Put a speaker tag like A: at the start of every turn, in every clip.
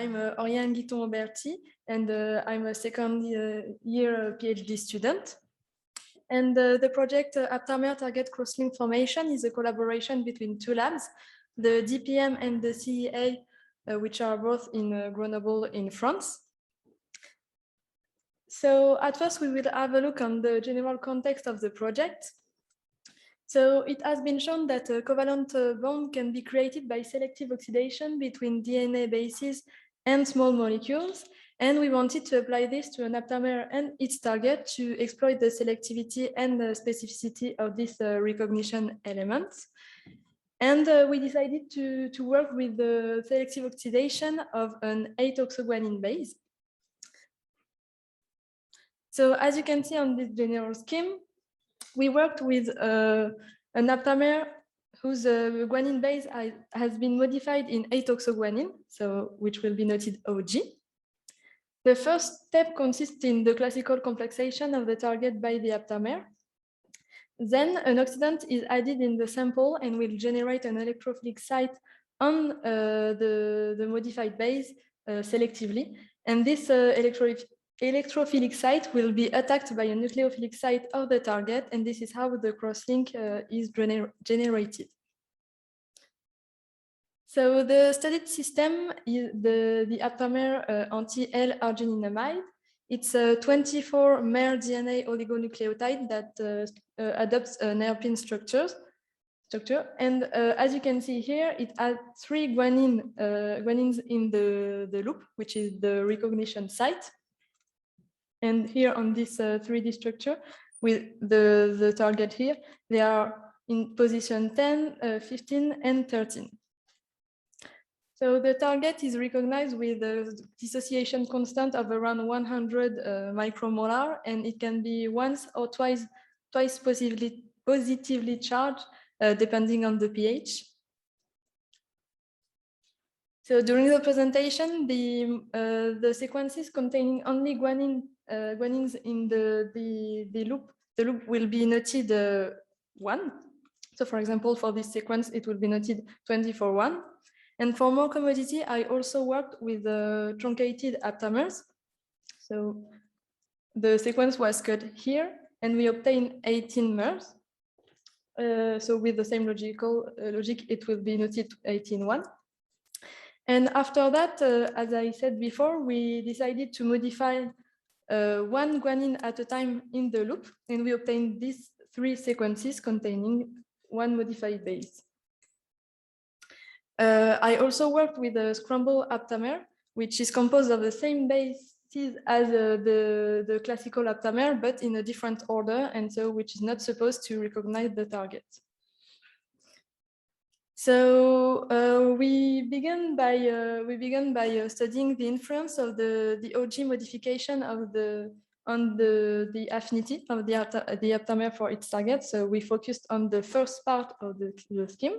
A: I'm Auriane Guitton Auberty, and I'm a second year PhD student. And the project Aptamers Target Crosslink Formation is a collaboration between two labs, the DPM and the CEA, which are both in Grenoble in France. So at first, we will have a look on the general context of the project. So it has been shown that a covalent bond can be created by selective oxidation between DNA bases and small molecules. And we wanted to apply this to an aptamer and its target to exploit the selectivity and the specificity of this recognition elements. And we decided to work with the selective oxidation of an 8-oxoguanine base. So as you can see on this general scheme, we worked with an aptamer whose guanine base has been modified in 8-oxoguanine, so which will be noted OG. The first step consists in the classical complexation of the target by the aptamer. Then an oxidant is added in the sample and will generate an electrophilic site on the modified base selectively. And this electrophilic site will be attacked by a nucleophilic site of the target, and this is how the crosslink is generated. So the studied system is the aptamer anti-L-argininamide. It's a 24-mer DNA oligonucleotide that adopts an hairpin structure. And as you can see here, it has 3 guanines in the loop, which is the recognition site. And here on this 3D structure, with the target here, they are in position 10, 15, and 13. So the target is recognized with a dissociation constant of around 100 micromolar, and it can be once or twice positively charged, depending on the pH. So during the presentation, the sequences containing only guanines in the loop will be noted 1. So for example, for this sequence, it will be noted 24-1. And for more commodity, I also worked with truncated aptamers. So the sequence was cut here, and we obtained 18 mers. So with the same logic, it will be noted 18-1. And after that, as I said before, we decided to modify 1 guanine at a time in the loop, and we obtained these 3 sequences containing 1 modified base. I also worked with a scramble aptamer, which is composed of the same bases as the classical aptamer, but in a different order, and so which is not supposed to recognize the target. So we began by studying the influence of the OG modification of on the affinity of the aptamer for its target. So we focused on the first part of the scheme.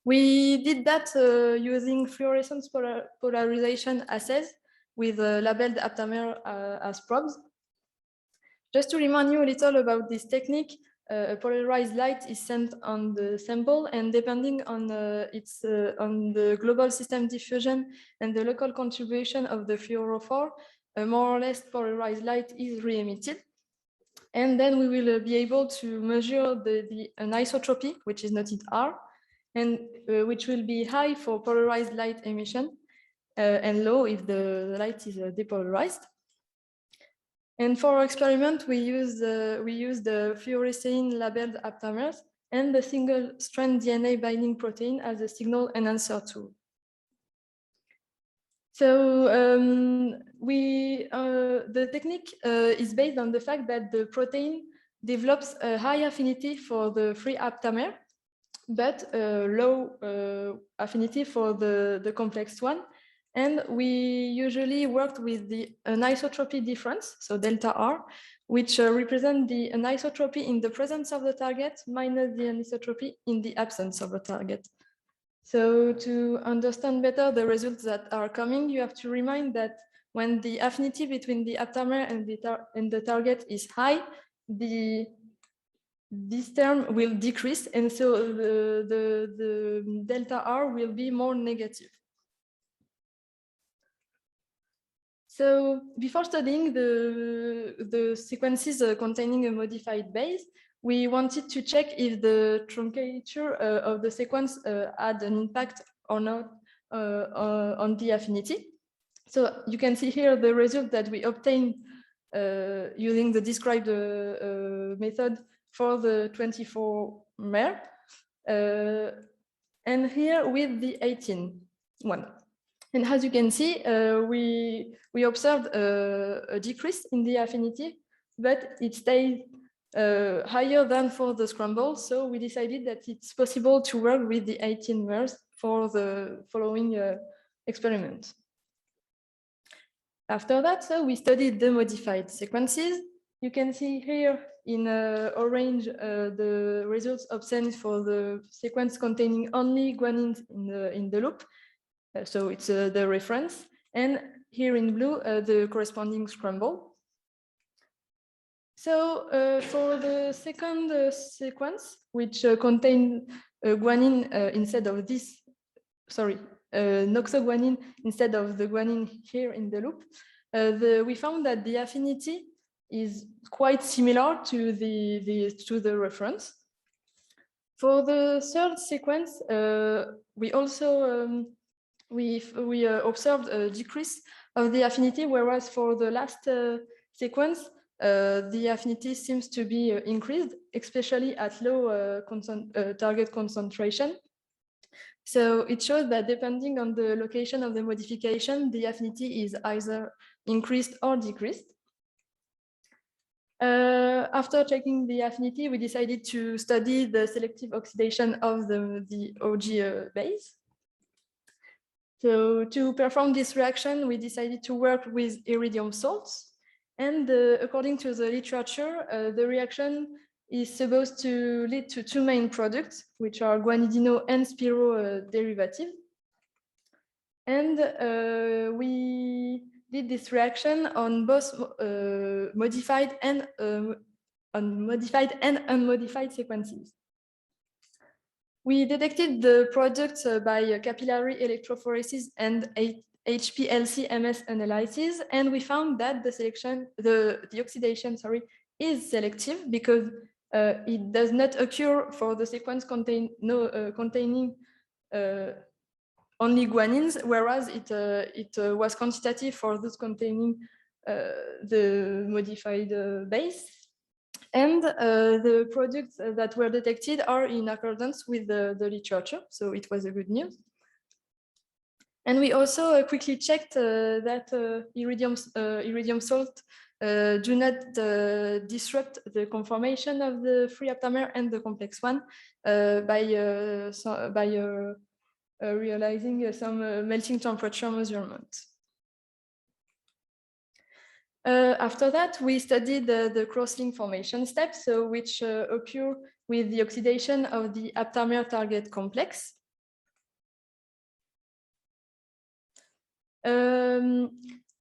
A: We did that using fluorescence polarization assays with labeled aptamer as probes. Just to remind you a little about this technique, a polarized light is sent on the sample, and depending on on the global system diffusion and the local contribution of the fluorophore, a more or less polarized light is re-emitted. And then we will be able to measure the anisotropy, which is noted R, and which will be high for polarized light emission and low if the light is depolarized. And for our experiment, we use the fluorescein labeled aptamers and the single-strand DNA binding protein as a signal enhancer tool. So the technique is based on the fact that the protein develops a high affinity for the free aptamer, but low affinity for the complex one. And we usually worked with the anisotropy difference, so delta R, which represent the anisotropy in the presence of the target minus the anisotropy in the absence of the target. So to understand better the results that are coming, you have to remind that when the affinity between the aptamer and the target is high, this term will decrease, and so the delta R will be more negative. So before studying the sequences containing a modified base, we wanted to check if the truncature of the sequence had an impact or not on the affinity. So you can see here the result that we obtained using the described method for the 24-mer, and here with the 18 one. And as you can see, we observed a decrease in the affinity, but it stayed higher than for the scramble. So we decided that it's possible to work with the 18 mers for the following experiment. After that, so we studied the modified sequences. You can see here in orange the results obtained for the sequence containing only guanines in the loop. So it's the reference. And here in blue, the corresponding scramble. So for the second sequence, which contained guanine instead of this, sorry, noxoguanine instead of the guanine here in the loop, we found that the affinity is quite similar to the reference. For the third sequence, we also we observed a decrease of the affinity, whereas for the last sequence, the affinity seems to be increased, especially at low target concentration. So it shows that depending on the location of the modification, the affinity is either increased or decreased. After checking the affinity, we decided to study the selective oxidation of the OG base. So to perform this reaction, we decided to work with iridium salts. And according to the literature, the reaction is supposed to lead to two main products, which are guanidino and spiro derivative. And we did this reaction on both modified and unmodified sequences. We detected the products by capillary electrophoresis and HPLC-MS analysis, and we found that the oxidation, is selective because it does not occur for the sequence containing only guanines, whereas it was quantitative for those containing the modified base. And the products that were detected are in accordance with the literature, so it was a good news. And we also quickly checked that iridium salt do not disrupt the conformation of the free aptamer and the complex one by realizing some melting temperature measurement. After that, we studied the crosslink formation steps, which occur with the oxidation of the aptamer target complex.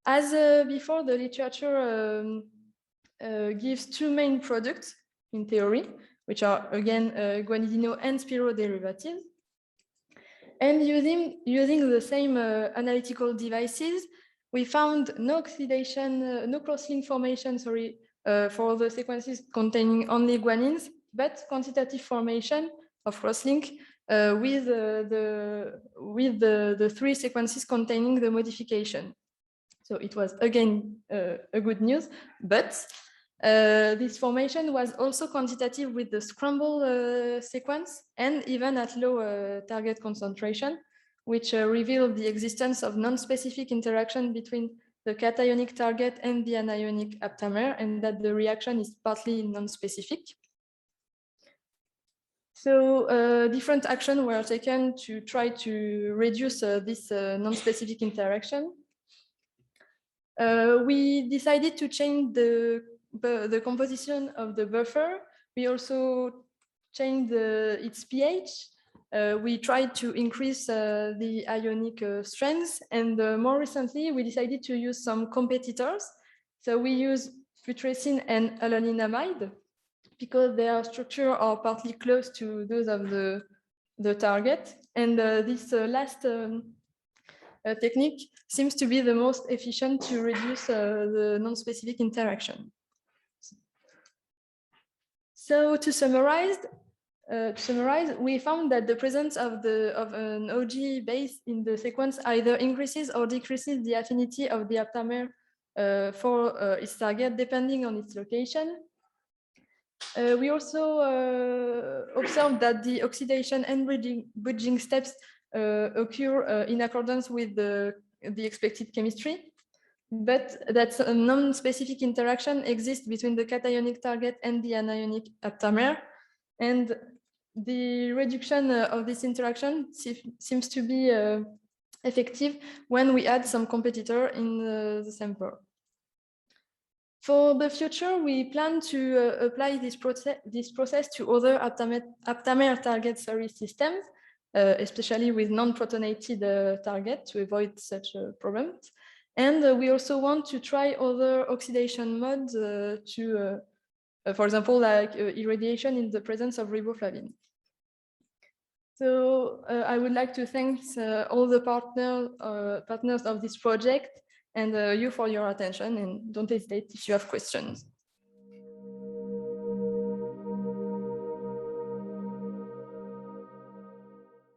A: As before, the literature gives two main products in theory, which are again guanidino and spiro derivatives. And using the same analytical devices, we found no oxidation, no crosslink formation, for the sequences containing only guanines, but quantitative formation of crosslink with the three sequences containing the modification. So it was again a good news, but this formation was also quantitative with the scramble sequence and even at low target concentration, which revealed the existence of non-specific interaction between the cationic target and the anionic aptamer, and that the reaction is partly non-specific. So different actions were taken to try to reduce this non-specific interaction. We decided to change the composition of the buffer. We also changed its pH. We tried to increase the ionic strength, and more recently, we decided to use some competitors. So we use putrescine and alanylamide because their structure are partly close to those of the target. And this last technique seems to be the most efficient to reduce the non-specific interaction. So to summarize, we found that the presence of an OG base in the sequence either increases or decreases the affinity of the aptamer for its target, depending on its location. We also observed that the oxidation and bridging steps occur in accordance with the expected chemistry, but that a non-specific interaction exists between the cationic target and the anionic aptamer, and the reduction of this interaction seems to be effective when we add some competitor in the sample. For the future, we plan to apply this process to other aptamer target series systems, especially with non-protonated targets to avoid such problems. And we also want to try other oxidation modes for example, like irradiation in the presence of riboflavin. So I would like to thank all the partners of this project and you for your attention, and don't hesitate if you have questions.